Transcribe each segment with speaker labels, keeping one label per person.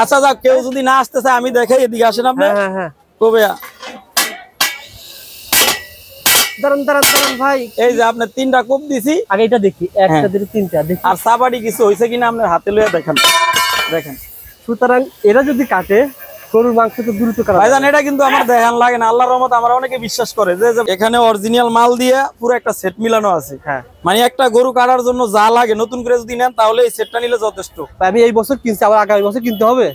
Speaker 1: আচ্ছা যাক, কেউ যদি না আসতে চায় আমি দেখাই, এদিকে আসেন আপনি।
Speaker 2: হ্যাঁ হ্যাঁ
Speaker 1: কবে
Speaker 2: দাঁড়ান দাঁড়ান দাঁড়ান ভাই,
Speaker 1: এই যে আপনি 3টা কোপ দিছি,
Speaker 2: আগে এটা দেখি, একটা দুটো তিনটা দেখি।
Speaker 1: আর সাবাড়ি কিছু হইছে কিনা আপনার হাতে লইয়া দেখেন। দেখেন
Speaker 2: সুতরাং এরা যদি কাটে গরুর মাংস তো দ্রুত কাটা
Speaker 1: ভাইজান, এটা কিন্তু আমার দেখান লাগে না, আল্লাহর রহমত আমরা অনেকে বিশ্বাস করে যে এখানে অরিজিনাল মাল দিয়ে পুরো একটা সেট মিলানো আছে।
Speaker 2: হ্যাঁ,
Speaker 1: মানে একটা গরু কাটার জন্য যা লাগে নতুন করে যদি নেন তাহলে এই সেটটা নিলে যথেষ্ট।
Speaker 2: আমি এই বছর কিনছি, আবার আগামী বছর কিনতে হবে।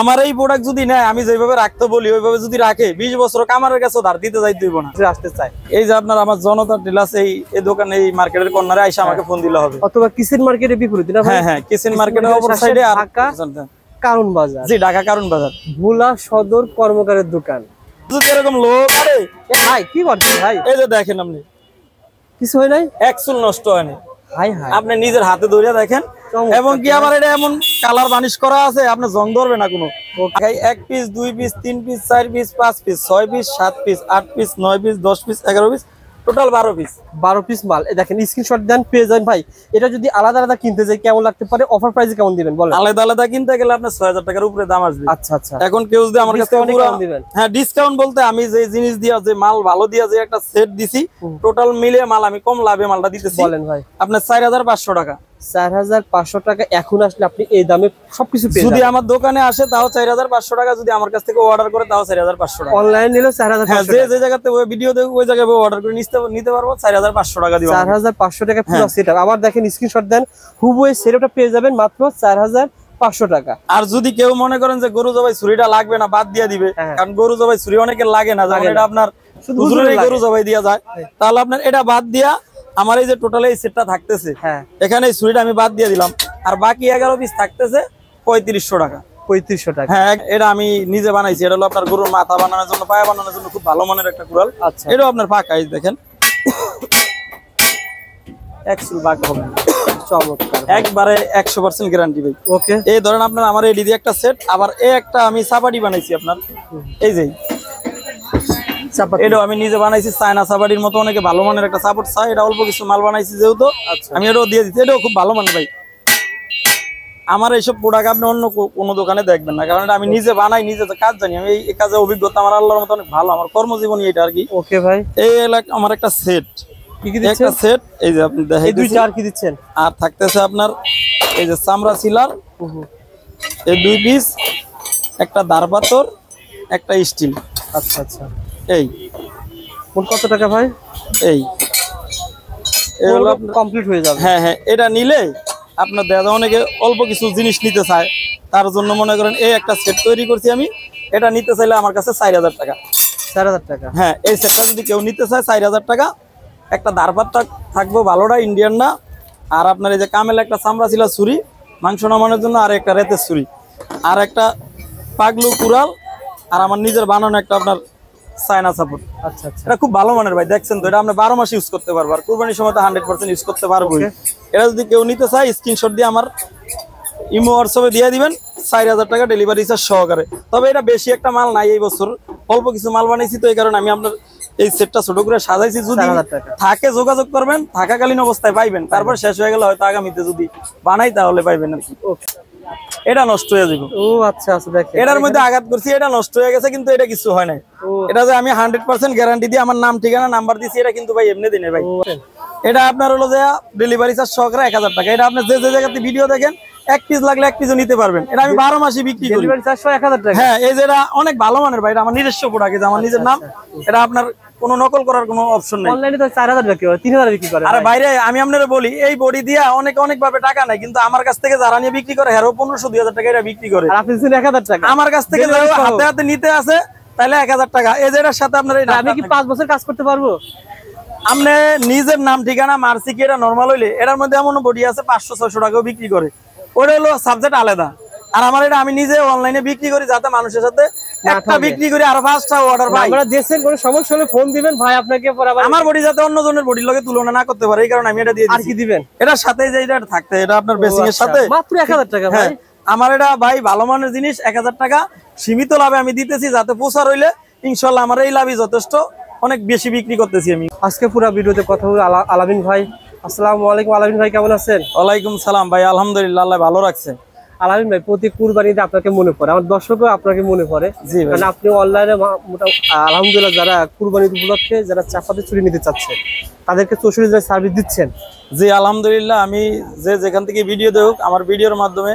Speaker 1: আমার এই প্রোডাক্ট যদি নেয়, আমি যেভাবে রাখতে বলি ওইভাবে যদি রাখে 20 বছর কামারের কাছে ধার দিতে যাইতে হইব না।
Speaker 2: আসতে চাই,
Speaker 1: এই যে আপনার আমার জনতা টেলার্স এই দোকানে, এই মার্কেটের কর্নারে আইসা আমাকে ফোন দিলে হবে,
Speaker 2: অথবা কিচেন মার্কেটের বিপরীতে না ভাই?
Speaker 1: হ্যাঁ হ্যাঁ, কিচেন মার্কেটের অপর সাইডে আর
Speaker 2: ঢাকা কারণ বাজার।
Speaker 1: জি, ঢাকা কারণ বাজার,
Speaker 2: ভোলা সদর কর্মকারের দোকান।
Speaker 1: যদি এরকম লোক, আরে
Speaker 2: ভাই কি করছেন ভাই?
Speaker 1: এই যে দেখেন, আপনি
Speaker 2: কিছু হয় নাই,
Speaker 1: এক চুল নষ্ট হয়নি,
Speaker 2: হাই হাই,
Speaker 1: আপনি নিজের হাতে ধরে দেখেন। এবং কি আবার এটা এমন কালার বানিশ করা আছে, আপনি জং ধরবে না কোনো। 1 piece 2 piece 3 piece 4 piece 5 piece 6 piece 7 piece 8 piece 9 piece 10 piece 11 piece, total 12 piece.
Speaker 2: 12 piece মাল। দেখেন স্ক্রিনশট দেন, পেয়ে যান ভাই। এটা যদি আলাদা আলাদা কিনতে যাই কেমন লাগতে পারে? অফার প্রাইসে কেমন দিবেন বলেন?
Speaker 1: আলাদা আলাদা কিনতে গেলে আপনার 6000 টাকার উপরে দাম আসবে।
Speaker 2: আচ্ছা আচ্ছা,
Speaker 1: এখন কেউ যদি আমার কাছে পুরো,
Speaker 2: দিবেন?
Speaker 1: হ্যাঁ ডিসকাউন্ট বলতে আমি যে জিনিস দিয়া, যে মাল ভালো দিয়া যে একটা সেট দিছি, টোটাল মিলে মাল আমি কম লাভে মালটা দিতেছি।
Speaker 2: বলেন ভাই।
Speaker 1: আপনার 4500 টাকা।
Speaker 2: 4500 টাকা এখন আসলে আপনি এই দামে সবকিছু পেয়ে
Speaker 1: যদি
Speaker 2: যাবেন।
Speaker 1: আমার দোকানে আসে তাও 4500 টাকা, যদি আমার কাছ থেকে অর্ডার করে তাও 4500 টাকা।
Speaker 2: অনলাইন নিলে 4500
Speaker 1: যে যে জায়গাতে ওই ভিডিও দেখো ওই জায়গায় অর্ডার করে নিতে পারবো, 4500 টাকা দিব।
Speaker 2: 4500 টাকা পুরো সেটআপ। আবার দেখেন স্ক্রিনশট দেন, হুবহু এই সেটআপটা পেয়ে যাবেন মাত্র 4500 টাকা।
Speaker 1: আর যদি কেউ মনে করেন যে গরু জবাই ছুরিটা লাগবে না, বাদ দিয়ে দিবে, কারণ গরু জবাই ছুরি অনেকের লাগে না, যেমন এটা আপনার হুজুরের গরু জবাই দিয়া যায়, তাহলে আপনার এটা বাদ দিয়া আমার এই যে টোটাল এই সেটটা থাকতেছে, এখানে এই ছুরিটা আমি বাদ দিয়ে দিলাম, আর বাকি 11 পিস থাকতেছে 3500 টাকা।
Speaker 2: 3500 টাকা।
Speaker 1: হ্যাঁ, এটা আমি নিজে বানাইছি। এটা হলো আপনার গরুর মাথা বানানোর জন্য, পায়া বানানোর জন্য খুব ভালো মানের একটা কুড়াল।
Speaker 2: আচ্ছা,
Speaker 1: এটাও আপনার পাকা, এই দেখেন একচুল বাঁকা হবে,
Speaker 2: চমৎকার,
Speaker 1: একবারে 100% গ্যারান্টি ভাই।
Speaker 2: ওকে,
Speaker 1: এই ধরেন আপনার আমার এই দিদি একটা সেট, আবার এই একটা আমি সাবাড়ি বানাইছি আপনার, এই যে এটাও আমি নিজে বানাইছি, চায়না সাবাড়ির মতো অনেকে ভালো মানের একটা সাপোর্ট চাই, এটা অল্প কিছু মাল বানাইছি যেহেতু, আমি এটাও দিয়ে দিচ্ছি। এটাও খুব ভালো মানের ভাই। আমার এইসব প্রোডাক্ট আপনি অন্য কোনো দোকানে দেখবেন না, কারণ এটা আমি নিজে বানাই, নিজে কাজ জানি, আমি এই কাজে অভিজ্ঞতা আমার আল্লাহর মতো অনেক ভালো, আমার কর্মজীবনী এটা আর কি।
Speaker 2: ওকে ভাই,
Speaker 1: এই আমার একটা সেট,
Speaker 2: কি কি দিচ্ছেন?
Speaker 1: একটা সেট, এই যে আপনি দেখেন,
Speaker 2: এই দুইটা আর কি দিচ্ছেন?
Speaker 1: আর থাকতেছে আপনার এই যে চামড়া সিলার, এই 2 পিস, একটা দাঁড় পাথর, একটা স্টিল।
Speaker 2: আচ্ছা আচ্ছা,
Speaker 1: এই
Speaker 2: মোট কত টাকা ভাই?
Speaker 1: এই হলো
Speaker 2: কমপ্লিট হয়ে যাবে।
Speaker 1: হ্যাঁ হ্যাঁ, এটা নিলে আপনার দেখা যায় অনেকে অল্প কিছু জিনিস নিতে চায়, তার জন্য মনে করেন এই একটা সেট তৈরি করছি আমি। এটা নিতে চাইলে আমার কাছে 4000 টাকা।
Speaker 2: 4000 টাকা?
Speaker 1: হ্যাঁ, এই সেটটা যদি কেউ নিতে চায় 4000 টাকা। একটা দাঁড়পাতটা থাকবো ভালোটা, ইন্ডিয়ান না। আর আপনার এই যে কামেল একটা চামড়া ছিল ছুরি মাংস নামানোর জন্য, আর একটা রেতের ছুরি, আর একটা পাগলু কুড়াল, আর আমার নিজের বানানো একটা আপনার চায়না সাপোর্ট।
Speaker 2: আচ্ছা আচ্ছা,
Speaker 1: এটা খুব ভালো মানের ভাই, দেখছেন তো, এটা আপনি 12 মাস ইউজ করতে পারবো, আর কুরবানির সময় তো 100% ইউজ করতে পারবো। এটা যদি কেউ নিতে চায় স্ক্রিনশট দিয়ে আমার ইমো হোয়াটসঅ্যাপে দিয়ে দিবেন, 4000 টাকা ডেলিভারি চার্জ সহকারে। তবে এটা বেশি একটা মাল নাই, এই বছর অল্প কিছু মাল বানাইছি, তো এই কারণে আমি আপনার এই সেটটা ছোট করে সাজাইছি। যদি থাকে যোগাযোগ করবেন, থাকাকালীন অবস্থায় পাইবেন, তারপর শেষ হয়ে গেলে হয়তো আগামীতে যদি বানাই তাহলে পাইবেন আর কি। এটা নষ্ট হয়ে যাবে।
Speaker 2: ও আচ্ছা আচ্ছা, দেখেন
Speaker 1: এটার মধ্যে আঘাত করছি, এটা নষ্ট হয়ে গেছে, কিন্তু এটা কিছু হয় নাই। এটা যে আমি 100% গ্যারান্টি দিয়ে আমার নাম ঠিকানা নাম্বার দিছি, এটা কিন্তু ভাই এমনি দিনে ভাই। এটা আপনার হলো যে ডেলিভারি চার্জ সহকারে 1000 টাকা। এটা আপনি যে যে জায়গাতে ভিডিও দেখেন, 1 পিস লাগলে 1 পিসও নিতে পারবেন। এটা আমি 12 মাসই বিক্রি করি।
Speaker 2: ডেলিভারি চার্জ 1000 টাকা?
Speaker 1: হ্যাঁ, এই যে এটা অনেক ভালো মানের ভাই, এটা আমার নিজস্ব প্রোডাক্ট, এটা আমার নিজের নাম। এটা আপনার কোনো নকল করার কোনো অপশন নেই।
Speaker 2: অনলাইনে তো 4000 টাকা, 3000 বিক্রি করে।
Speaker 1: আরে বাইরে আমি আপনারা বলি, এই বডি দিয়া অনেক ভাবে টাকা নাই, কিন্তু আমার কাছ থেকে যারা নিয়ে বিক্রি করে হেরো 1500-2000 টাকা এটা বিক্রি করে।
Speaker 2: আর আপনি দিচ্ছেন 1000 টাকা?
Speaker 1: আমার কাছ থেকে হাতে হাতে নিতে আছে তাহলে 1000 টাকা। এই যে এটার সাথে আপনার
Speaker 2: আমি কি 5 বছর কাজ করতে পারবো?
Speaker 1: আপনি নিজের নাম ঠিকানা মার্সি কি এটা নরমাল হইলে এটার মধ্যে এমন বডি আছে 500-600 টাকাও বিক্রি করে, ওটা হলো সাবজেক্ট আলাদা। আর আমার এটা আমি নিজে অনলাইনে বিক্রি করি, যাতে মানুষের সাথে একটা বিক্রি করি আর 5টা অর্ডার পাই।
Speaker 2: আমরা দেশের কোনো সমস্যা হলে ফোন দিবেন ভাই, আপনাকে
Speaker 1: আমার বডি যাতে অন্য জনের বডির লগে তুলনা না করতে পারে, এই কারণে আমি এটা দিয়ে দিই।
Speaker 2: আর কি দিবেন?
Speaker 1: এটার সাথে যে এটা থাকতে, এটা আপনার বেসিং এর সাথে
Speaker 2: মাত্র 1000 টাকা ভাই।
Speaker 1: আমার এটা ভাই ভালো মানের জিনিস, 1000 টাকা সীমিত লাভে আমি দিতেছি, যাতে প্রচার হইলে ইনশাআল্লাহ আমার এই লাভই যথেষ্ট, অনেক বেশি বিক্রি করতেছি আমি।
Speaker 2: আজকে পুরো ভিডিওতে কথা বলে আলামিন ভাই। আসসালামু আলাইকুম। আলামিন ভাই কেমন আছেন?
Speaker 1: ওয়ালাইকুম সালাম ভাই, আলহামদুলিল্লাহ, আল্লাহ ভালো রাখছে।
Speaker 2: আলামিন ভাই প্রতি কুরবানিতে আপনাকে মনে পড়ে, আমার দর্শকও আপনাকে মনে পড়ে, কারণ আপনি অনলাইনে আলহামদুলিল্লাহ যারা কুরবানি উপলক্ষে যারা চাপাতি চুরি নিতে চাচ্ছে তাদেরকে 64 দিনের সার্ভিস দিচ্ছেন।
Speaker 1: জি আলহামদুলিল্লাহ, আমি যেখান থেকে ভিডিও দেখ আমার ভিডিওর মাধ্যমে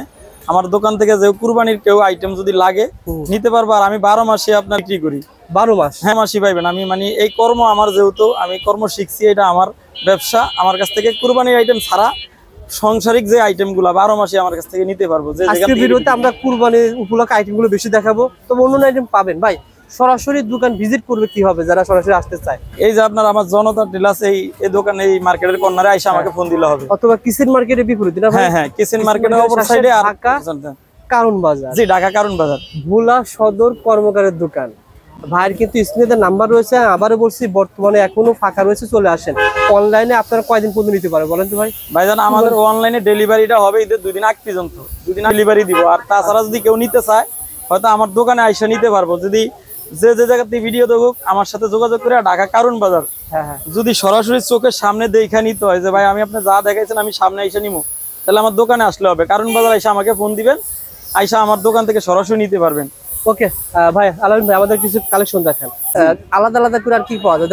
Speaker 1: আমার দোকান থেকে যে কুরবানির কেউ আইটেম যদি লাগে নিতে পারবো। আর আমি 12 মাসে আপনার বিক্রি করি।
Speaker 2: 12 মাস?
Speaker 1: হ্যাঁ মাসি পাইবেন। আমি মানে এই কর্ম আমার, যেহেতু আমি কর্ম শিখছি, এটা আমার ব্যবসা। আমার কাছ থেকে কুরবানির আইটেম ছাড়া সংসারিক যে আইটেম গুলা 12 মাসে আমার কাছ থেকে নিতে পারবো।
Speaker 2: আজকের ভিডিওতে আমরা কুরবানির উপলক্ষে আইটেম গুলো বেশি দেখাবো, তো অন্য আইটেম পাবেন ভাই সরাসরি দোকান ভিজিট করবে কি হবে যারা সরাসরি আসতে চায়?
Speaker 1: এই যে আপনার আমার জনতা টেলার্স এই দোকানে এই মার্কেটের কর্নারে আইসা আমাকে ফোন দিলে হবে,
Speaker 2: অথবা কিচেন মার্কেটের বিপরীতে না ভাই?
Speaker 1: হ্যাঁ হ্যাঁ, কিচেন মার্কেটের অপর সাইডে
Speaker 2: ঢাকা কারণ বাজার।
Speaker 1: জি ঢাকা কারণ বাজার,
Speaker 2: ভোলা সদর কর্মকারের দোকান। ভাইয়ের কিন্তু স্ক্রিনে নাম্বার রয়েছে, আবারও বলছি বর্তমানে এখনো ফাঁকা রয়েছে, চলে আসেন। অনলাইনে আপনারা কয়দিন পর্যন্ত নিতে পারবেন বলেন তো ভাই?
Speaker 1: ভাইজান আমাদের অনলাইনে ডেলিভারিটা হবে ঈদের 2 দিন আগ পর্যন্ত, 2 দিন ডেলিভারি দিব। আর তাছাড়া যদি কেউ নিতে চায় হয়তো আমার দোকানে আইসা নিতে পারবো। যদি যে জায়গাতে ভিডিও দেখুক আমার সাথে যোগাযোগ করে ঢাকা কারণ বাজার। যদি সরাসরি চোখের সামনে দেখে নিতে হয় যে ভাই আমি আপনি যা দেখাইছেন আমি সামনে আইসা নিবো, তাহলে আমার দোকানে আসলে হবে। কারণ বাজার আইসা আমাকে ফোন দিবেন, আইসা আমার দোকান থেকে সরাসরি নিতে পারবেন।
Speaker 2: ওকে ভাই, আলামিন ভাই আমাদের কিছু কালেকশন দেখেন আলাদা আলাদা করে। আর কি পাওয়া যায়?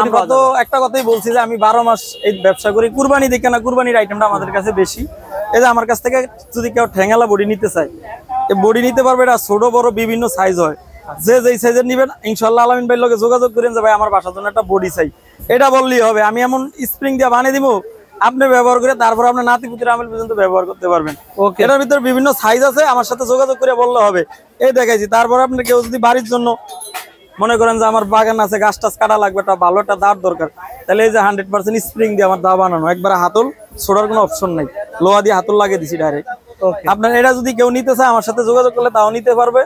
Speaker 1: আমরা তো একটা কথাই বলছি যে আমি 12 মাস এই ব্যবসা করি। কুরবানি দেখে না, কুরবানির আইটেমটা আমাদের কাছে বেশি। এই যে আমার কাছ থেকে যদি কেউ ঠ্যাঙ্গালা বডি নিতে চায় এই বডি নিতে পারবে। এটা ছোট বড় বিভিন্ন সাইজ হয়, যে যেই সাইজের নিবেন ইনশাআল্লাহ আলামিন ভাইয়ের লগে যোগাযোগ করেন যে ভাই আমার বাসার জন্য একটা বডি চাই, এটা বললেই হবে। আমি এমন স্প্রিং দিয়ে বানিয়ে দিব আপনি ব্যবহার করে তারপর আপনার নাতিপুতির আমল পর্যন্ত ব্যবহার করতে পারবেন। এটার ভিতরে বিভিন্ন সাইজ আছে, আমার সাথে যোগাযোগ করে বললে হবে। এই দেখাইছি। তারপর আপনি কেউ যদি বাড়ির জন্য মনে করেন যে আমার বাগান আছে, গাছ টাছ কাটা লাগবে, একটা ভালো একটা দাঁড় দরকার, তাহলে এই যে 100% স্প্রিং দিয়ে আমার দা বানানো, একবার হাতল ছোড়ার কোনো অপশন নাই, লোহা দিয়ে হাতল লাগিয়ে দিছি ডাইরেক্ট। আপনার এটা যদি কেউ নিতে চায় আমার সাথে যোগাযোগ করলে তাও নিতে পারবে।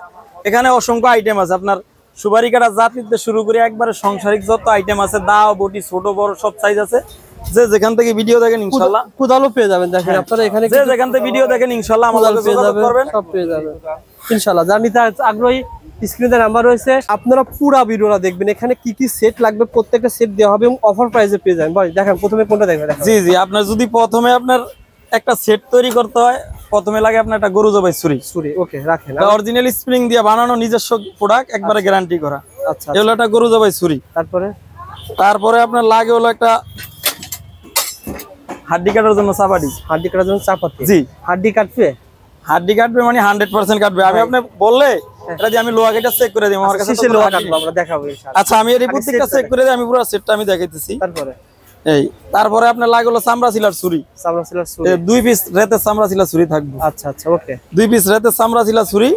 Speaker 1: এখানে অসংখ্য আইটেম আছে, আপনার সুপারি কাটা জাতিতে শুরু করে একবারে সংসারিক যত আইটেম আছে, দাও বটি ছোট বড় সব সাইজ আছে। যে যেখান থেকে ভিডিও দেখেন ইনশাআল্লাহ
Speaker 2: কোদালও পেয়ে যাবেন। দেখেন আপনারা এখানে
Speaker 1: যে যেখান থেকে ভিডিও দেখেন ইনশাআল্লাহ আমাদের যোগাযোগ করবেন,
Speaker 2: সব পেয়ে যাবেন ইনশাআল্লাহ। যারা নিতে আগ্রহী স্ক্রিনে নাম্বার রয়েছে, আপনারা পুরো ভিডিওটা দেখবেন। এখানে কি কি সেট লাগবে প্রত্যেকটা সেট দেওয়া হবে এবং অফার প্রাইসে পেয়ে যাবেন। ভাই দেখেন প্রথমে কোনটা দেখবেন?
Speaker 1: জি জি, আপনার যদি প্রথমে আপনার একটা সেট তৈরি করতে হয়, প্রথমে লাগে আপনার একটা গরু জবাই ছুরি।
Speaker 2: ওকে রাখেন,
Speaker 1: অরিজিনাল স্প্রিং দিয়ে বানানো নিজস্ব প্রোডাক্ট, একবারে গ্যারান্টি করা।
Speaker 2: আচ্ছা,
Speaker 1: এগুলো একটা গরু জবাই ছুরি। তারপরে আপনার লাগে হলো একটা হাড্ডি কাটার জন্য চাপাতি।
Speaker 2: হাড্ডি কাটার জন্য চাপাতি?
Speaker 1: জি।
Speaker 2: হাড্ডি কাটবে
Speaker 1: মানে 100% কাটবে। আমি আপনি বললে এটা দিয়ে আমি লোহা কেটে চেক করে দিই, আমার কাছে
Speaker 2: লোহা কাটবো, আমরা দেখাবো ইনশাআল্লাহ।
Speaker 1: আচ্ছা আমি এই প্রত্যেকটা চেক করে দিই, আমি পুরো সেটটা আমি দেখাইতেছি। তারপরে আপনার লাগে হলো চামড়া ছিলার ছুরি। 2 পিস রেতের চামড়া ছিলার ছুরি থাকবে।
Speaker 2: আচ্ছা আচ্ছা, ওকে।
Speaker 1: 2 পিস রেতের চামড়া ছিলার ছুরি।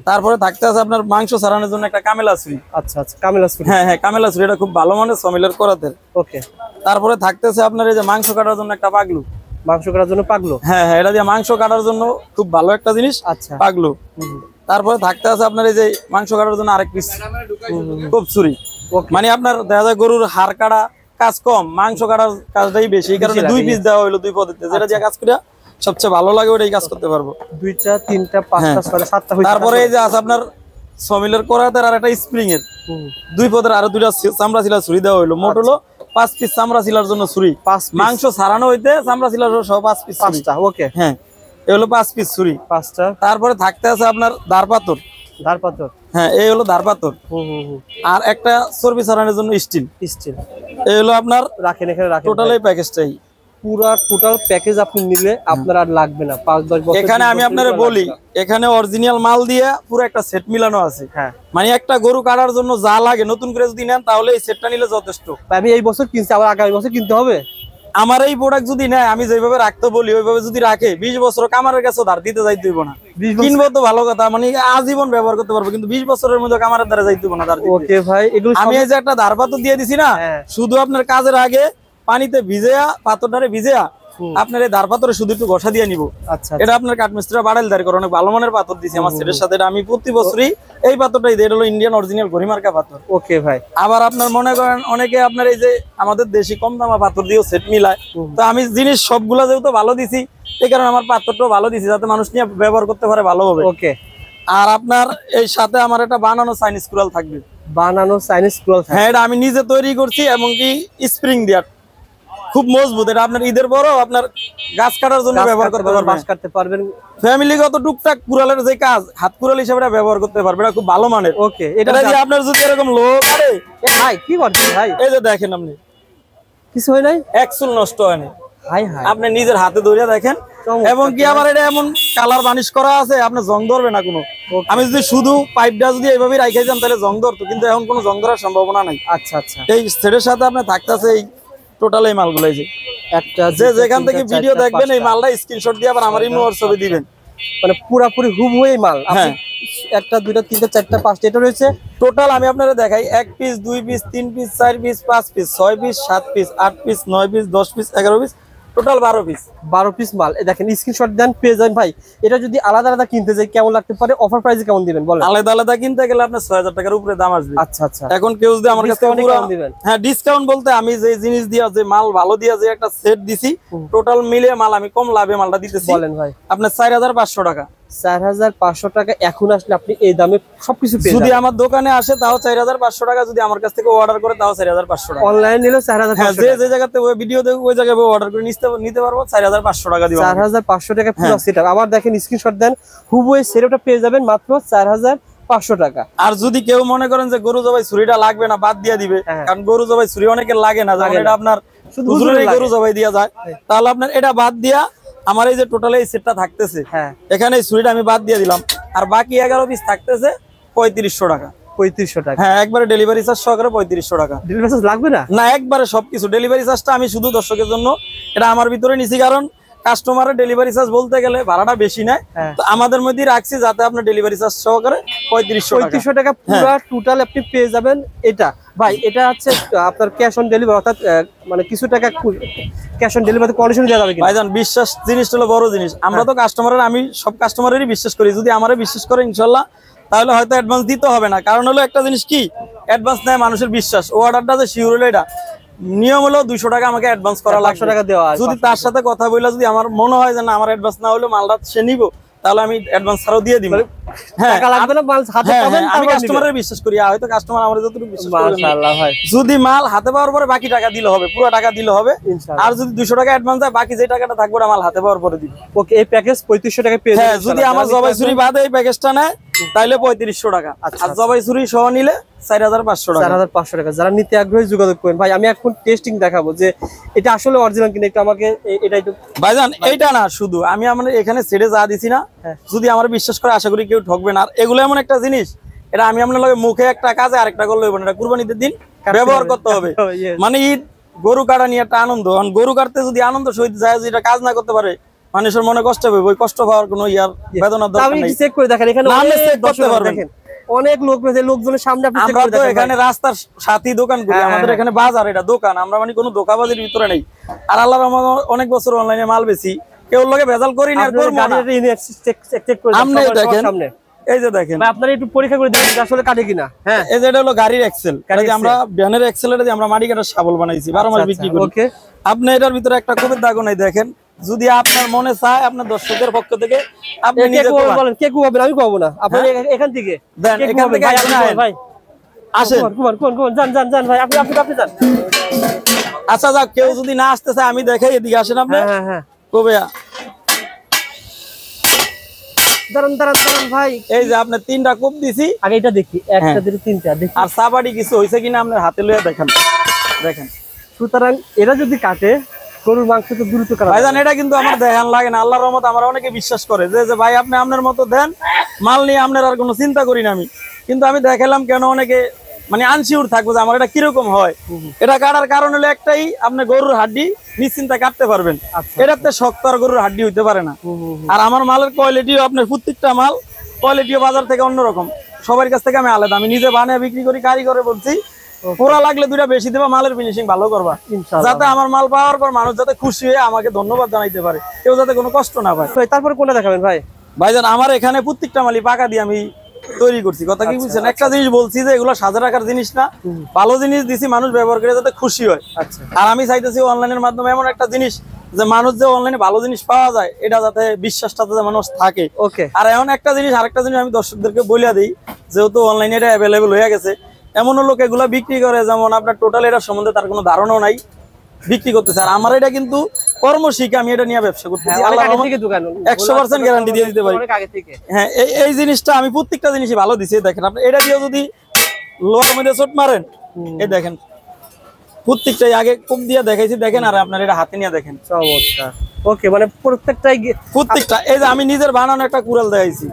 Speaker 1: তারপরে থাকতে আছে আপনার মাংস ছাড়ানোর জন্য একটা কামেলা ছুরি।
Speaker 2: আচ্ছা আচ্ছা, কামেলা ছুরি।
Speaker 1: হ্যাঁ হ্যাঁ, কামেলা ছুরি, এটা খুব ভালো মানের সমিলের করাতের।
Speaker 2: ওকে।
Speaker 1: তারপরে থাকতেছে আপনার এই যে মাংস কাটার জন্য একটা পাগলু।
Speaker 2: মাংস কাটার জন্য পাগলু?
Speaker 1: হ্যাঁ হ্যাঁ, এটা দিয়ে মাংস কাটার জন্য খুব ভালো একটা জিনিস। আচ্ছা, পাগলু। তারপরে থাকতে আছে আপনার এই যে মাংস কাটার জন্য আরেক পিস খুব ছুরি। মানে আপনার দেখা যায় গরুর হাড় কাটা কাজ কম, মাংস কাটার কাজটাই বেশি, এই কারণে 2 পিস দেওয়া হইলো 2 পদ্ধতিতে। যেটা দিয়ে কাজ করে সবচেয়ে ভালো লাগে ওটাই কাজ করতে পারবো।
Speaker 2: 2টা 3টা 5টা 6টা 7টা হইছে।
Speaker 1: তারপরে এই যে আছে আপনার সমিলের করাতের আর একটা স্প্রিং এর 2 পদের আরো 2টা চামড়া ছিলা ছুরি দেওয়া হইলো। মোট হলো 5 পিস চামড়া ছিলার জন্য ছুরি। মাংস ছাড়ানো হইতে চামড়া ছিলার সহ 5 পিস।
Speaker 2: 5টা, ওকে।
Speaker 1: হ্যাঁ, এই হলো 5 পিস ছুরি। 5টা। তারপরে থাকতে আছে আপনার দাঁড়পাতর। হ্যাঁ, এই হলো দাঁড়পাতর। আর একটা চর্বি ছাড়ানোর জন্য স্টিল। এই হলো আপনার
Speaker 2: রাখেন এখানে রাখেন।
Speaker 1: টোটাল এই প্যাকেজটাই,
Speaker 2: পুরা টোটাল প্যাকেজ আপনি নিলে আপনার আর লাগবে না 5-10 বছর।
Speaker 1: এখানে আমি আপনারে বলি, এখানে অরিজিনাল মাল দিয়ে পুরো একটা সেট মিলানো আছে। হ্যাঁ, মানে একটা গরু কাটার জন্য যা লাগে নতুন করে যদি নেন তাহলে এই সেটটা নিলে যথেষ্ট।
Speaker 2: আমি এই বছর কিনছি, আবার আগামী বছর কিনতে হবে।
Speaker 1: আমার এই প্রোডাক্ট যদি নেয়, আমি যেভাবে রাখতে বলি ওইভাবে যদি রাখে 20 বছর কামারের কাছে ধার দিতে যাইতে হইব না। কিনবো তো ভালো কথা, মানে আজীবন ব্যবহার করতে পারবো, কিন্তু 20 বছরের মধ্যে কামারের দ্বারা যাইতে হইব না ধার দিতে।
Speaker 2: ওকে ভাই, এগুলো
Speaker 1: আমি এই যে একটা ধারপাত দিয়ে দিছি না, শুধু আপনার কাজের আগে পানিতে ভিজেয়া পাথরটারে ভিজেয়া আপনার এই ধারপাতরে শুধু একটু ঘষা দিয়ে নিব। আচ্ছা, এটা আপনার কাঠমিস্ত্রিরা বাড়াইল দাঁড় করে অনেক ভালো মানের পাথর দিছে আমার সেটের সাথে। আমি প্রতি বছরই এই পাথরটাই দিই, এটা হলো ইন্ডিয়ান অরিজিনাল গরিমার্কা পাথর।
Speaker 2: ওকে ভাই।
Speaker 1: আবার আপনার মনে করেন অনেকে আপনার এই যে আমাদের দেশি কম দামা পাথর দিয়েও সেট মিলায়, তো আমি জিনিস সবগুলা যেহেতু ভালো দিছি এই কারণে আমার পাথরটাও ভালো দিছি যাতে মানুষ নিয়ে ব্যবহার করতে পারে ভালোভাবে।
Speaker 2: ওকে।
Speaker 1: আর আপনার এই সাথে আমার একটা বানানো চাইনিজ কুড়াল থাকবে।
Speaker 2: বানানো চাইনিজ কুড়াল?
Speaker 1: হ্যাঁ, এটা আমি নিজে তৈরি করছি এবং কি স্প্রিং দিয়া খুব মজবুত, এটা আপনার ঈদের পরও আপনার গাছ কাটার জন্য ব্যবহার করতে পারবেন,
Speaker 2: বাঁশ কাটতে পারবেন,
Speaker 1: ফ্যামিলিগত টুকটাক কুড়ালের যে কাজ হাত কুড়াল হিসেবে এটা ব্যবহার করতে পারবেন, এটা খুব ভালো মানের।
Speaker 2: ওকে,
Speaker 1: এটা দিয়ে আপনার যদি এরকম লোক আরে
Speaker 2: ভাই কি করছেন ভাই,
Speaker 1: এই যে দেখেন আপনি
Speaker 2: কিছু হয় নাই,
Speaker 1: এক চুল নষ্ট হয়নি,
Speaker 2: হাই হাই
Speaker 1: আপনি নিজের হাতে ধরে দেখেন। এবং কি আমার এটা এমন কালার বানিশ করা আছে আপনার জং ধরবে না কোনো। আমি যদি শুধু পাইপটা যদি এইভাবে রাইখে যান তাহলে জং ধরতো, কিন্তু এখন কোনো জং ধরার সম্ভাবনা নাই।
Speaker 2: আচ্ছা আচ্ছা,
Speaker 1: এই সেটের সাথে আপনি থাকতেছে এই টোটাল এই মালগুলো, এই যে
Speaker 2: একটা
Speaker 1: যে যেখান থেকে ভিডিও দেখবেন এই মালটা স্ক্রিনশট দিয়ে আবার আমার ইমো ছবি দিবেন,
Speaker 2: মানে পুরাপুরি হুবহুই মাল।
Speaker 1: হ্যাঁ,
Speaker 2: একটা দুইটা তিনটা চারটা পাঁচটা এটা রয়েছে
Speaker 1: টোটাল আমি আপনারা দেখাই 1 piece 2 piece 3 piece 4 piece 5 piece 6 piece 7 piece 8 piece 9 piece 10 piece 11 piece total 12 piece,
Speaker 2: 12 piece মাল। এই দেখেন স্ক্রিনশট দেন পেয়ে যাবেন ভাই। এটা যদি আলাদা আলাদা কিনতে যাই কেমন লাগতে পারে, অফার প্রাইসে কেমন দিবেন বলেন?
Speaker 1: আলাদা আলাদা কিনতে গেলে আপনার 6000 টাকার উপরে দাম আসবে।
Speaker 2: আচ্ছা আচ্ছা,
Speaker 1: এখন কেউ যদি আমার কাছে
Speaker 2: ডিসকাউন্ট কেমন দিবেন?
Speaker 1: হ্যাঁ ডিসকাউন্ট বলতে আমি যে জিনিস দিয়া যে মাল ভালো দিয়া যে একটা সেট দিছি টোটাল মিলে মাল আমি কম লাভে মালটা দিতেছি।
Speaker 2: বলেন ভাই,
Speaker 1: আপনার 4500 টাকা,
Speaker 2: 4500 টাকা এখন আসলে আপনি এই দামে সবকিছু পেয়ে
Speaker 1: যদি
Speaker 2: যাবেন।
Speaker 1: আমার দোকানে আসে তাও 4500 টাকা, যদি আমার কাছ থেকে অর্ডার করে তাও 4500 টাকা,
Speaker 2: অনলাইন নিলে
Speaker 1: হ্যাঁ
Speaker 2: 4500
Speaker 1: যে যে জায়গাতে ওই ভিডিও দেখো ওই জায়গায় অর্ডার করে নিতে পারবো 4500 টাকা দিব।
Speaker 2: 4500 টাকা পুরো সেটআপ। আবার দেখেন স্ক্রিনশট দেন, হুবহু সেটআপটা পেয়ে যাবেন মাত্র 4500 টাকা।
Speaker 1: আর যদি কেউ মনে করেন যে গরু জবাই ছুরিটা লাগবে না, বাদ দিয়ে দিবে, কারণ গরু জবাই ছুরি অনেকের লাগে না, যেমন এটা আপনার শুধু গরু জবাই দিয়া যায়, তাহলে আপনার এটা বাদ দিয়া আমার এই যে টোটাল এই সেটটা থাকতেছে, এখানে এই ছুরিটা আমি বাদ দিয়ে দিলাম, আর বাকি 11 পিস থাকতেছে 3500 টাকা।
Speaker 2: 3500 টাকা,
Speaker 1: হ্যাঁ একবারে ডেলিভারি চার্জ সহকারে 3500 টাকা।
Speaker 2: ডেলিভারি চার্জ লাগবে না?
Speaker 1: না, একবারে সবকিছু ডেলিভারি চার্জটা আমি শুধু দর্শকের জন্য এটা আমার ভিতরে নিছি, কারণ কাস্টমারের ডেলিভারি চার্জ বলতে গেলে ভাড়াটা বেশি নেয়, তো আমাদের মধ্যে রাখছি যাতে আপনার ডেলিভারি চার্জ সহকারে 3500 টাকা
Speaker 2: পুরো টোটাল আপনি পেয়ে যাবেন। এটা ভাই এটা হচ্ছে আপনার ক্যাশ অন ডেলিভারি, অর্থাৎ মানে কিছু টাকা ক্যাশ অন ডেলিভারি কন্ডিশন দেওয়া যাবে কি?
Speaker 1: ভাইজান বিশ্বাস জিনিসটা হলো বড় জিনিস, আমরা তো কাস্টমারের, আমি সব কাস্টমারেরই বিশ্বাস করি, যদি আমারে বিশ্বাস করে ইনশাল্লাহ তাহলে হয়তো অ্যাডভান্স দিতে হবে না, কারণ হলো একটা জিনিস কি অ্যাডভান্স নেয় মানুষের বিশ্বাস, ও অর্ডারটা যে শিওর হলো এটা নিয়ম হলো 200 টাকা আমাকে অ্যাডভান্স করা লাগবে,
Speaker 2: 500 টাকা দেওয়া।
Speaker 1: যদি তার সাথে কথা বলে যদি আমার মনে হয় যে না আমার অ্যাডভান্স না হলে মালটা সে নিব, তাহলে আমি অ্যাডভান্স ছাড়াও দিয়ে দিব। হ্যাঁ
Speaker 2: টাকা লাগবে না, মাল হাতে পাবেন,
Speaker 1: আমি কাস্টমারের বিশ্বাস করি, হয়তো কাস্টমার আমাদের যতটুকু বিশ্বাস করে
Speaker 2: মাশাআল্লাহ ভাই,
Speaker 1: যদি মাল হাতে পাওয়ার পরে বাকি টাকা দিলে হবে, পুরো টাকা দিলে হবে, আর যদি 200 টাকা অ্যাডভান্স দেয় বাকি যে টাকাটা থাকবে ওটা মাল হাতে পাওয়ার পরে দিব।
Speaker 2: ওকে, এই প্যাকেজ 3500 টাকা পেয়ে যাবেন।
Speaker 1: হ্যাঁ যদি আমার জবাই ছুরি বাদে এই প্যাকেজটা নেয় তাহলে 3500 টাকা, আর জবাই ছুরি সহ নিলে 4500 টাকা।
Speaker 2: 4500 টাকা। যারা নিতে আগ্রহী যোগাযোগ করেন। ভাই আমি এখন টেস্টিং দেখাবো যে এটা আসলে অরিজিনাল কিনা, একটু আমাকে এটা একটু
Speaker 1: ভাইজান এইটা না শুধু আমি আমাদের এখানে সেটে যা দিছি না, যদি আমার বিশ্বাস করে আশা করি কেউ ঠকবে না। আর এগুলো এমন একটা জিনিস, এটা আমি আপনার লগে মুখে একটা কাজে আরেকটা করলে হইব না, এটা কুরবানির দিন ব্যবহার করতে হবে। মানে ঈদ গরু কাটা নিয়ে একটা আনন্দ, গরু কাটতে যদি আনন্দ সহিত যায়, যদি এটা কাজ না করতে পারে মানুষের মনে কষ্ট হবে, ওই কষ্ট পাওয়ার কোনো ইয়ার বেদনার দরকার নেই।
Speaker 2: চেক করে দেখেন এখানে অনেক লোক রয়েছে, লোকজনের সামনে আপনি চেক করে দেখেন।
Speaker 1: এখানে রাস্তার সাথী দোকান করি, আমাদের এখানে বাজার, এটা দোকান, আমরা মানে কোনো দোকানবাজির ভিতরে নেই। আর আল্লাহর রহমতে অনেক বছর অনলাইনে মাল বেশি, কেউ লগে ভেজাল করি না, আর করব না।
Speaker 2: চেক করে দেখেন সামনে,
Speaker 1: এই যে দেখেন
Speaker 2: আপনারা একটু পরীক্ষা করে দেখেন আসলে কাটে কিনা। হ্যাঁ
Speaker 1: এই যে এটা হলো গাড়ির এক্সেল, এটা আমরা ভ্যানের এক্সেলটা দিয়ে আমরা মাটি কাটার শাবল বানাইছি, 12 মাস বিক্রি করি।
Speaker 2: ওকে,
Speaker 1: আপনি এটার ভিতরে একটা কোপের দাগও নাই, দেখেন যদি আপনার মনে চায় আপনার দর্শকের পক্ষ থেকে আপনি নিজে
Speaker 2: বলেন কে কুয়াবেন, আমি কুয়াবো না, আপনি এখান থেকে
Speaker 1: দেন, এখান থেকে
Speaker 2: ভাই আসেন, কোন যান ভাই, আপনি যান।
Speaker 1: আচ্ছা যাক, কেউ যদি না আসতে চায় আমি দেখাই, এদিকে আসেন আপনি।
Speaker 2: হ্যাঁ হ্যাঁ,
Speaker 1: কবে
Speaker 2: দাঁড়ান ভাই,
Speaker 1: এই যে আপনি 3টা কোপ দিছি,
Speaker 2: আগে এটা দেখি, একটা দুটো তিনটা দেখি,
Speaker 1: আর সাবাড়ি কিছু হইছে কিনা আপনার হাতে লইয়া দেখেন।
Speaker 2: সুতরাং এরা যদি কাটে গরুর মাংস তো দ্রুত কাটা।
Speaker 1: ভাইজান এটা কিন্তু আমার দেখান লাগে না, আল্লাহর রহমত আমার অনেকে বিশ্বাস করে যে ভাই আপনি আপনার মতো দেন, মাল নিয়ে আপনার আর কোনো চিন্তা করি না আমি, কিন্তু আমি দেখালাম কেন অনেকে মানে আনসিউর থাকবো যে আমার এটা কিরকম হয়। এটা কাটার কারণ হলো একটাই, আপনি গরুর হাড্ডি নিশ্চিন্তে কাটতে পারবেন, এটাতে শক্ত আর গরুর হাড্ডি হইতে পারে না। আর আমার মালের কোয়ালিটিও আপনার প্রত্যেকটা মাল কোয়ালিটিও বাজার থেকে অন্যরকম, সবার কাছ থেকে আমি আলাদা, আমি নিজে বানিয়ে বিক্রি করি, কারিগরে বলছি পোড়া লাগলে 2টা বেশি দেবা, মালের ফিনিশিং ভালো করবা, যাতে আমার মাল পাওয়ার পর মানুষ যাতে খুশি হয়ে আমাকে ধন্যবাদ জানাইতে পারে, কেউ যাতে কোনো কষ্ট না পায়।
Speaker 2: তারপরে কোনটা দেখাবেন ভাই?
Speaker 1: ভাইজান আমার এখানে প্রত্যেকটা মালই পাকা দিয়ে আমি তৈরি করছি, কথা কি বুঝছেন? একটা জিনিস বলছি যে এগুলো সাজা রাখার জিনিস না, ভালো জিনিস দিছি মানুষ ব্যবহার করে যাতে খুশি হয়। আর আমি চাইতেছি অনলাইনের মাধ্যমে এমন একটা জিনিস যে মানুষ যে অনলাইনে ভালো জিনিস পাওয়া যায়, এটা যাতে বিশ্বাসটা যাতে মানুষ থাকে। আর এমন একটা জিনিস, আরেকটা জিনিস আমি দর্শকদেরকে বলে দিই, যেহেতু অনলাইনে এটা অ্যাভেলেবেল হয়ে গেছে, এমন লোক এগুলো বিক্রি করে যেমন আপনার টোটাল এটার সম্বন্ধে তার কোনো ধারণাও নাই, বিক্রি করতেছে। আর আমার এটা কিন্তু কর্মশিক্ষা, আমি এটা নিয়ে ব্যবসা করতেছি। 100% গ্যারান্টি দিয়ে দিতে পারি। হ্যাঁ, এই জিনিসটা আমি প্রত্যেকটা জিনিসই ভালো দিছি। দেখেন আপনি এটা দিয়ে যদি লোহার মধ্যে চোট মারেন, এই দেখেন প্রত্যেকটাই আগে কোপ দিয়ে দেখাইছি, দেখেন। আর আপনার এটা হাতে নিয়ে দেখেন,
Speaker 2: চমৎকার। ওকে, মানে প্রত্যেকটা
Speaker 1: এই যে আমি নিজের বানানো একটা কুড়াল দেখাইছি,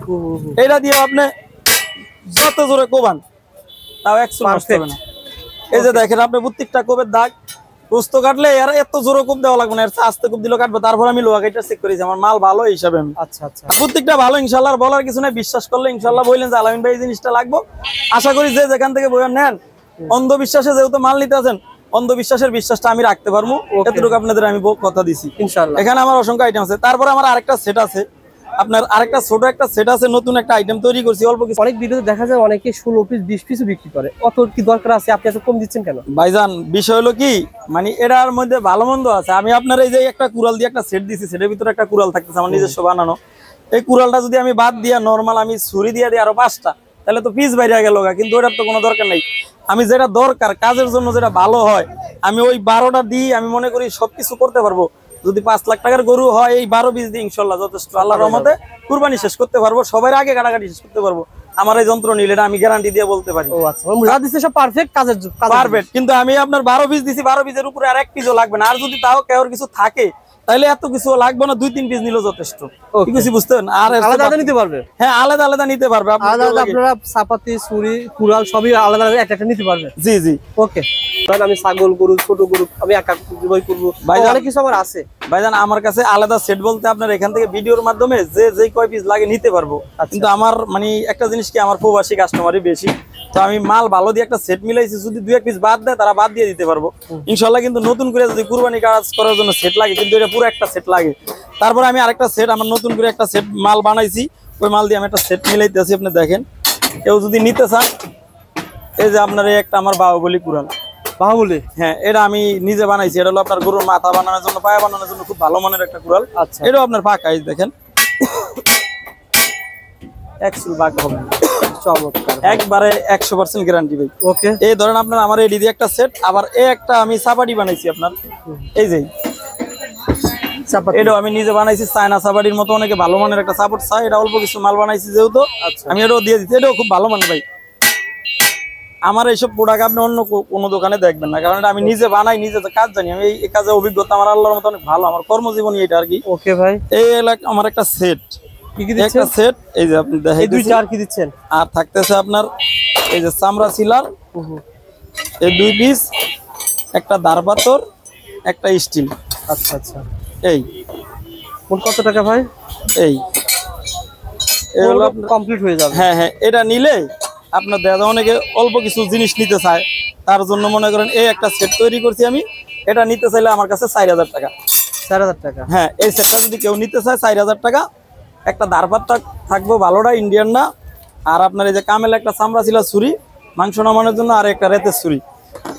Speaker 1: এটা দিয়ে আপনি যত জোরে কোবান তাও 100 নষ্ট হবে না। এই যে দেখেন আপনি প্রত্যেকটা কোপের দাগ, গোস্ত কাটলে আর এত জোরে কোপ দেওয়া লাগবে না, এর আস্তে কোপ দিলে কাটবে। তারপর আমি লোহা কাটা চেক করেছি, আমার মাল ভালো হিসাবে।
Speaker 2: আচ্ছা আচ্ছা,
Speaker 1: প্রত্যেকটা ভালো ইনশাআল্লাহ, আর বলার কিছু নাই। বিশ্বাস করলে ইনশাআল্লাহ বললেন যে আলামিন ভাই এই জিনিসটা লাগবে, আশা করি যে যেখান থেকে বইয়া নেন, অন্ধবিশ্বাসে যেহেতু মাল নিতে আছেন, অন্ধবিশ্বাসের বিশ্বাসটা আমি রাখতে পারবো, এতটুকু আপনাদের আমি কথা দিছি
Speaker 2: ইনশাআল্লাহ।
Speaker 1: এখানে আমার অসংখ্য আইটেম আছে। তারপর আমার আরেকটা সেট আছে, আপনার আরেকটা ছোট একটা সেট আছে, নতুন একটা আইটেম তৈরি করছি অল্প কিছু।
Speaker 2: অনেক ভিডিওতে দেখা যায় অনেকে 16 পিস 20 পিসও বিক্রি করে, অত কি দরকার আছে? আপনি এত কম দিচ্ছেন কেন?
Speaker 1: ভাইজান বিষয় হলো কি, মানে এটার মধ্যে ভালো মন্দ আছে। আমি আপনার এই যে একটা কুড়াল দিয়ে একটা সেট দিছি, সেটার ভিতরে একটা কুড়াল থাকতেছে আমার নিজস্ব বানানো। এই কুড়ালটা যদি আমি বাদ দিয়া নরমাল আমি ছুরি দিয়ে দিই আরো 5টা, তাহলে তো পিস বাইরে গেল। কিন্তু ওটার তো কোনো দরকার নেই। আমি যেটা দরকার কাজের জন্য, যেটা ভালো হয়, আমি ওই 12টা দিয়ে আমি মনে করি সবকিছু করতে পারবো। যদি 5 লাখ টাকার গরু হয়, এই 12 পিস দিয়ে ইনশাল্লাহ যথেষ্ট। আল্লাহর রহমতে কুরবানি শেষ করতে পারবো, সবার আগে কাটাকাটি শেষ করতে পারবো। আমার এই যন্ত্র নিলে এটা আমি গ্যারান্টি দিয়ে বলতে পারি।
Speaker 2: ও আচ্ছা, যা দিচ্ছে সব পারফেক্ট কাজের
Speaker 1: পারফেক্ট। কিন্তু আমি আপনার 12 পিস দিছি, 12 পিসের উপরে আর 1 পিসও লাগবে না। আর যদি তাও কেউর কিছু থাকে, তাহলে এত কিছু লাগবে না, 2-3 পিস নিলেও যথেষ্ট। কিছু বুঝতেন? আর
Speaker 2: আলাদা আলাদা নিতে পারবে।
Speaker 1: হ্যাঁ, আলাদা আলাদা নিতে পারবে।
Speaker 2: আপনারা চাপাতি, ছুরি, কুড়াল সবই আলাদা আলাদা একটা নিতে পারবে।
Speaker 1: জি জি,
Speaker 2: ওকে। কারণ আমি ছাগল, গরু, ছোট গরু আমি একা জবাই করব, অনেক কিছু আমার আছে।
Speaker 1: ভাইজান আমার কাছে আলাদা সেট বলতে আপনার এখান থেকে ভিডিওর মাধ্যমে যে কয় পিস লাগে নিতে পারবো। কিন্তু আমার মানে একটা জিনিস কি, আমার প্রবাসী কাস্টমারই বেশি, তো আমি মাল ভালো দিয়ে একটা সেট মিলাইছি। যদি 2-1 পিস বাদ দেয়, তারা বাদ দিয়ে দিতে পারবো ইনশাল্লাহ। কিন্তু নতুন করে যদি কুরবানি কাজ করার জন্য সেট লাগে, কিন্তু এটা পুরো একটা সেট লাগে। তারপরে আমি আরেকটা সেট, আমার নতুন করে একটা সেট মাল বানাইছি, ওই মাল দিয়ে আমি একটা সেট মিলাইতেছি। আপনি দেখেন, কেউ যদি নিতে চান, এই যে আপনার এই একটা আমার বাহুবলী কুড়াল।
Speaker 2: বাহুবলী?
Speaker 1: হ্যাঁ, এটা আমি নিজে বানাইছি। এটা হলো আপনার গরুর মাথা বানানোর জন্য, পায়া বানানোর জন্য খুব ভালো মানের একটা কুড়াল।
Speaker 2: আচ্ছা,
Speaker 1: এটাও আপনার পাকা, এই দেখেন একশো পাকা হবে,
Speaker 2: চমৎকার,
Speaker 1: একবারে 100% গ্যারান্টি ভাই।
Speaker 2: ওকে।
Speaker 1: এই ধরেন আপনার আমার এই দিয়ে একটা সেট, আবার এই একটা আমি সাবাডি বানাইছি আপনার, এই যে এটাও আমি নিজে বানাইছি। চায়না সাবাডির মতো অনেকে ভালো মানের একটা সাপোর্ট চাই, এটা অল্প কিছু মাল বানাইছি যেহেতু, আমি এটাও দিয়ে দিচ্ছি। এটাও খুব ভালো মানের ভাই। আমার এইসব প্রোডাক্ট আপনি অন্য কোনো দোকানে দেখবেন না, কারণ এটা আমি নিজে বানাই, নিজে কাজ জানি। আমি এই কাজে অভিজ্ঞতা আমার আল্লাহর মতো অনেক ভালো, আমার কর্মজীবনী এটা আর কি।
Speaker 2: ওকে ভাই,
Speaker 1: এই আমার একটা সেট,
Speaker 2: কি কি দিচ্ছেন?
Speaker 1: একটা সেট, এই যে আপনি দেখাই,
Speaker 2: এই দুইটা আর কি দিচ্ছেন?
Speaker 1: আর থাকতেছে আপনার এই যে চামড়া সিলার, এই 2 পিস, একটা দাঁড় পাথর, একটা স্টিল।
Speaker 2: আচ্ছা আচ্ছা,
Speaker 1: এই
Speaker 2: মোট কত টাকা ভাই?
Speaker 1: এই হলো
Speaker 2: কমপ্লিট হয়ে যাবে।
Speaker 1: হ্যাঁ হ্যাঁ, এটা নিলে আপনার দেখা যায় অনেকে অল্প কিছু জিনিস নিতে চায়, তার জন্য মনে করেন এই একটা সেট তৈরি করছি আমি। এটা নিতে চাইলে আমার কাছে 4000 টাকা।
Speaker 2: 4000 টাকা?
Speaker 1: হ্যাঁ, এই সেটটা যদি কেউ নিতে চায় 4000 টাকা। একটা দাঁড়পাতটা থাকবো ভালোটা, ইন্ডিয়ান না। আর আপনার এই যে কামেল একটা চামড়া ছিল ছুরি মাংস নামানোর জন্য, আর একটা রেতের ছুরি,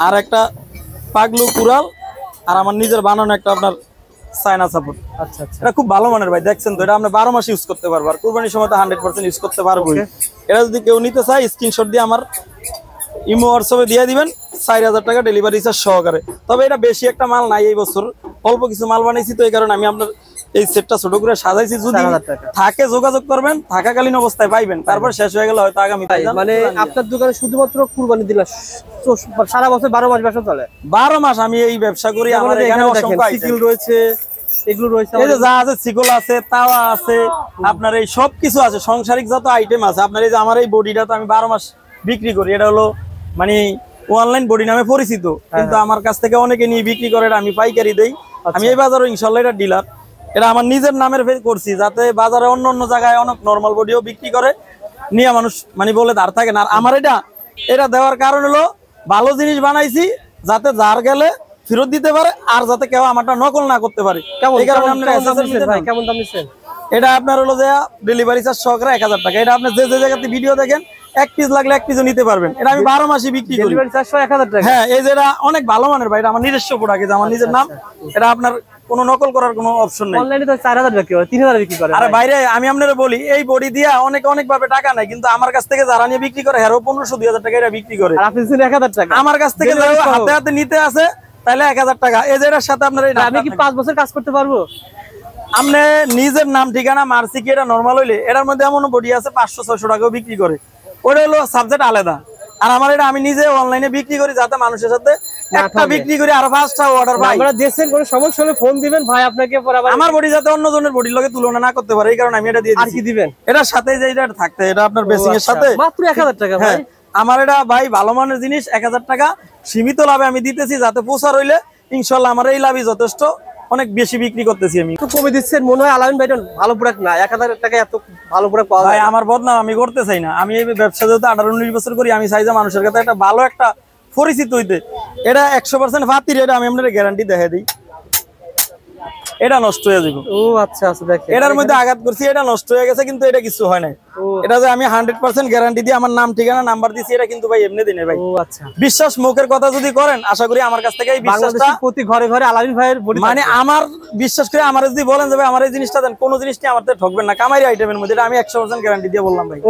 Speaker 1: আর একটা পাগলু কুড়াল, আর আমার নিজের বানানো একটা আপনার চায়না সাপোর্ট।
Speaker 2: আচ্ছা আচ্ছা,
Speaker 1: এটা খুব ভালো মানের ভাই, দেখছেন তো? এটা আপনি 12 মাস ইউজ করতে পারবো, আর কুরবানির সময় তো 100% ইউজ করতে পারবো। এটা যদি কেউ নিতে চায়, স্ক্রিনশট দিয়ে আমার ইমো হোয়াটসঅ্যাপে দিয়ে দিবেন, 4000 টাকা ডেলিভারি চার্জ সহকারে। তবে এটা বেশি একটা মাল নাই, এই বছর অল্প কিছু মাল বানাইছি, তো এই কারণে আমি আপনার এই সেটটা ছোট করে সাজাইছি। যদি থাকে যোগাযোগ করবেন, থাকাকালীন অবস্থায় পাইবেন, তারপর শেষ হয়ে গেলে হয়তো আগামী।
Speaker 2: মানে আপনার দোকানে শুধুমাত্র কুরবানি দিলে সারা বছর 12 মাস ব্যবসা চলে? 12
Speaker 1: মাস আমি এই ব্যবসা করি। আমার এখানে অসংখ্য
Speaker 2: সিকিল রয়েছে, এগুলো রয়েছে,
Speaker 1: এই যে যা আছে, সিকল আছে, তাওয়া আছে, আপনার এই সব কিছু আছে, সংসারিক যত আইটেম আছে। আপনার এই যে আমার এই বডিটা তো আমি 12 মাস বিক্রি করি। এটা হলো মানে অনলাইন বডি নামে পরিচিত, কিন্তু আমার কাছ থেকে অনেকে নিয়ে বিক্রি করে, আমি পাইকারি দেই। আমি এই বাজারে ইনশাল্লাহ এটা ডিলার। এটা আমার নিজের নামের করছি, যাতে বাজারে অন্য অন্য জায়গায় অনেক নর্মাল বডিও বিক্রি করে, নিয়ে মানুষ মানে বলে ধার থাকে না। আর আমার এটা দেওয়ার কারণ হলো ভালো জিনিস বানাইছি, যাতে যার গেলে ফেরত দিতে পারে, আর যাতে কেউ আমারটা নকল না করতে পারে।
Speaker 2: কেমন দাম নিচ্ছেন?
Speaker 1: এটা আপনার হলো যে ডেলিভারি চার্জ সহকারে 1000 টাকা। এটা আপনি যে যে জায়গাতে ভিডিও দেখেন, 1 পিস লাগলে 1 পিসও নিতে পারবেন। এটা আমি 12 মাসই বিক্রি করি।
Speaker 2: ডেলিভারি চার্জ 1000 টাকা?
Speaker 1: হ্যাঁ, এই যে এটা অনেক ভালো মানের ভাই, এটা আমার নিজস্ব প্রোডাক্ট, আমার নিজের নাম। এটা আপনার কোনো নকল করার কোনো অপশন নেই।
Speaker 2: অনলাইনে তো 4000 বিক্রি হয়, 3000 বিক্রি করে।
Speaker 1: আরে বাইরে আমি আপনারা বলি, এই বডি দিয়া অনেক ভাবে টাকা নাই, কিন্তু আমার কাছ থেকে যারা নিয়ে বিক্রি করে, হেরো 1500-2000 টাকা এটা বিক্রি করে।
Speaker 2: আর আপনি 1000 টাকা
Speaker 1: আমার কাছ থেকে হাতে হাতে নিতে আছে, তাহলে 1000 টাকা। এই যে এটার সাথে আপনার
Speaker 2: আমি কি 5 বছর কাজ করতে পারবো?
Speaker 1: আপনি নিজের নাম ঠিকানা মার্সি কি এটা নরমাল হইলে এটার মধ্যে এমন বডি আছে 500-600 টাকাও বিক্রি করে, ওটা হলো সাবজেক্ট আলাদা। আর আমার এটা আমি নিজে অনলাইনে বিক্রি করি, যাতে মানুষের সাথে একটা বিক্রি করি আর 5টা অর্ডার পাই।
Speaker 2: আমরা দেশের কোনো সমস্যা হলে ফোন দিবেন ভাই, আপনাকে পরে আবার
Speaker 1: আমার বডি যাতে অন্য জনের বডির লগে তুলনা না করতে পারে, এই কারণে আমি এটা দিয়ে
Speaker 2: আর
Speaker 1: দিচ্ছি।
Speaker 2: কি দিবেন?
Speaker 1: এটার সাথে যে এটা থাকতে, এটা আপনার বেসিং এর সাথে
Speaker 2: মাত্র 1000 টাকা ভাই।
Speaker 1: হ্যাঁ, আমার এটা ভাই ভালো মানের জিনিস, 1000 টাকা সীমিত লাভে আমি দিতেছি, যাতে প্রচার হইলে ইনশাআল্লাহ আমার এই লাভই যথেষ্ট, অনেক বেশি বিক্রি করতেছি আমি।
Speaker 2: একটু কমে দিচ্ছেন মনে হয় আলামিন ভাই, ভালো প্রোডাক্ট না। 1000 টাকা এত ভালো প্রোডাক্ট পাওয়া
Speaker 1: ভাই
Speaker 2: যায় না।
Speaker 1: আমার বদনাম আমি করতে চাই না, আমি এই ব্যবসা যেহেতু 18-19 বছর করি, আমি চাই যে মানুষের কাছে একটা ভালো একটা পরিচিত হইতে। এটা 100% ফাতির, এটা আমি আপনাদের গ্যারান্টি দেখাই দিই, এটা নষ্ট হয়ে যাবে।
Speaker 2: ও আচ্ছা আচ্ছা, দেখেন
Speaker 1: এটার মধ্যে আঘাত করছি, এটা নষ্ট হয়ে গেছে, কিন্তু এটা কিছু হয় নাই।
Speaker 2: ও
Speaker 1: এটা যে আমি 100% গ্যারান্টি দিয়ে আমার নাম ঠিকানা নাম্বার দিছি, এটা কিন্তু ভাই এমনি দিনে ভাই।
Speaker 2: ও আচ্ছা,
Speaker 1: বিশ্বাস মুখের কথা যদি করেন, আশা করি আমার কাছ থেকে এই বিশ্বাসটা,
Speaker 2: বাংলাদেশের প্রতি ঘরে ঘরে আলামিন ভাইয়ের বডি
Speaker 1: মানে আমার বিশ্বাস করে আমার যদি বলেন যে ভাই আমার এই জিনিসটা দেন, কোনো জিনিসটি আমার থেকে ঠকবেন না, কামারি আইটেমের মধ্যে, এটা আমি 100% গ্যারান্টি দিয়ে বললাম ভাই।